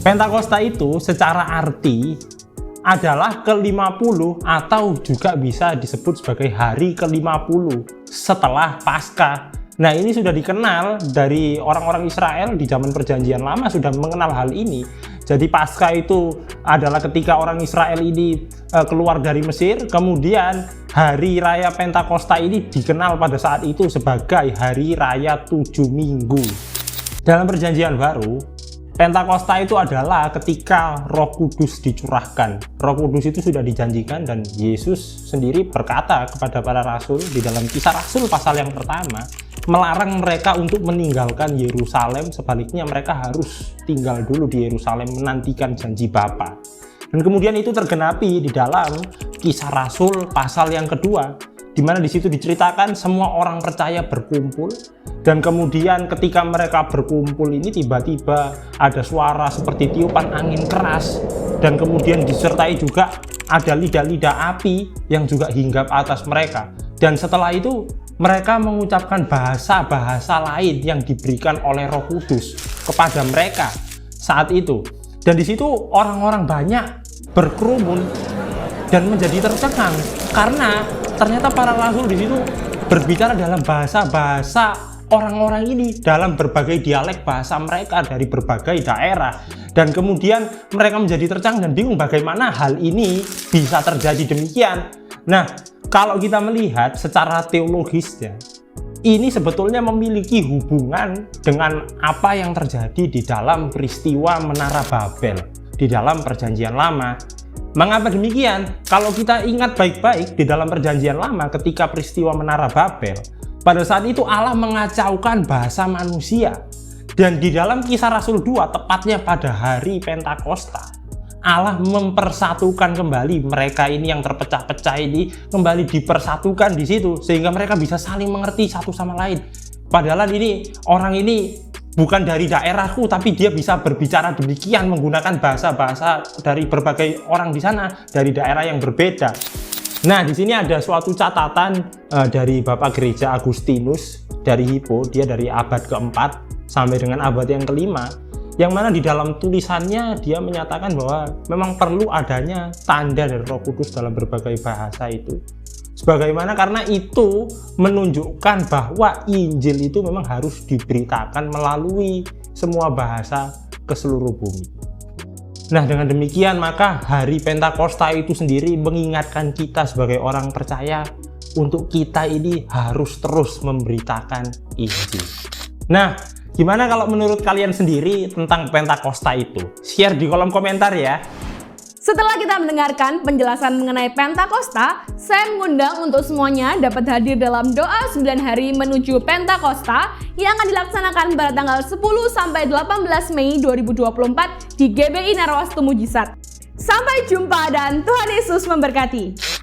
Pentakosta itu secara arti adalah ke-50 atau juga bisa disebut sebagai hari ke-50 setelah Paskah. Nah, ini sudah dikenal dari orang-orang Israel di zaman Perjanjian Lama, sudah mengenal hal ini. Jadi Paskah itu adalah ketika orang Israel ini keluar dari Mesir, kemudian hari raya Pentakosta ini dikenal pada saat itu sebagai hari raya 7 minggu. Dalam Perjanjian Baru, Pentakosta itu adalah ketika Roh Kudus dicurahkan. Roh Kudus itu sudah dijanjikan dan Yesus sendiri berkata kepada para rasul di dalam Kisah Rasul pasal yang pertama, melarang mereka untuk meninggalkan Yerusalem, sebaliknya mereka harus tinggal dulu di Yerusalem menantikan janji Bapa. Dan kemudian itu tergenapi di dalam Kisah Rasul pasal yang kedua, di mana di situ diceritakan semua orang percaya berkumpul, dan kemudian ketika mereka berkumpul ini tiba-tiba ada suara seperti tiupan angin keras, dan kemudian disertai juga ada lidah-lidah api yang juga hinggap atas mereka. Dan setelah itu mereka mengucapkan bahasa-bahasa lain yang diberikan oleh Roh Kudus kepada mereka saat itu. Dan di situ orang-orang banyak berkerumun dan menjadi tercengang karena ternyata para rasul di situ berbicara dalam bahasa-bahasa orang-orang ini, dalam berbagai dialek bahasa mereka dari berbagai daerah. Dan kemudian mereka menjadi tercengang dan bingung bagaimana hal ini bisa terjadi demikian. Nah, kalau kita melihat secara teologisnya, ini sebetulnya memiliki hubungan dengan apa yang terjadi di dalam peristiwa Menara Babel di dalam Perjanjian Lama. Mengapa demikian? Kalau kita ingat baik-baik di dalam Perjanjian Lama ketika peristiwa Menara Babel, pada saat itu Allah mengacaukan bahasa manusia. Dan di dalam Kisah Rasul 2, tepatnya pada hari Pentakosta, Allah mempersatukan kembali mereka ini yang terpecah-pecah ini, kembali dipersatukan di situ sehingga mereka bisa saling mengerti satu sama lain. Padahal ini orang ini bukan dari daerahku, tapi dia bisa berbicara demikian menggunakan bahasa-bahasa dari berbagai orang di sana, dari daerah yang berbeda. Nah, di sini ada suatu catatan dari Bapak Gereja Agustinus dari Hippo, dia dari abad keempat sampai dengan abad yang kelima, yang mana di dalam tulisannya dia menyatakan bahwa memang perlu adanya tanda dari Roh Kudus dalam berbagai bahasa itu. Sebagaimana karena itu menunjukkan bahwa Injil itu memang harus diberitakan melalui semua bahasa ke seluruh bumi. Nah, dengan demikian maka hari Pentakosta itu sendiri mengingatkan kita sebagai orang percaya untuk kita ini harus terus memberitakan Injil. Nah, gimana kalau menurut kalian sendiri tentang Pentakosta itu? Share di kolom komentar ya. Setelah kita mendengarkan penjelasan mengenai Pentakosta, saya mengundang untuk semuanya dapat hadir dalam doa 9 hari menuju Pentakosta yang akan dilaksanakan pada tanggal 10 sampai 18 Mei 2024 di GBI Narwastu Mujizat. Sampai jumpa dan Tuhan Yesus memberkati.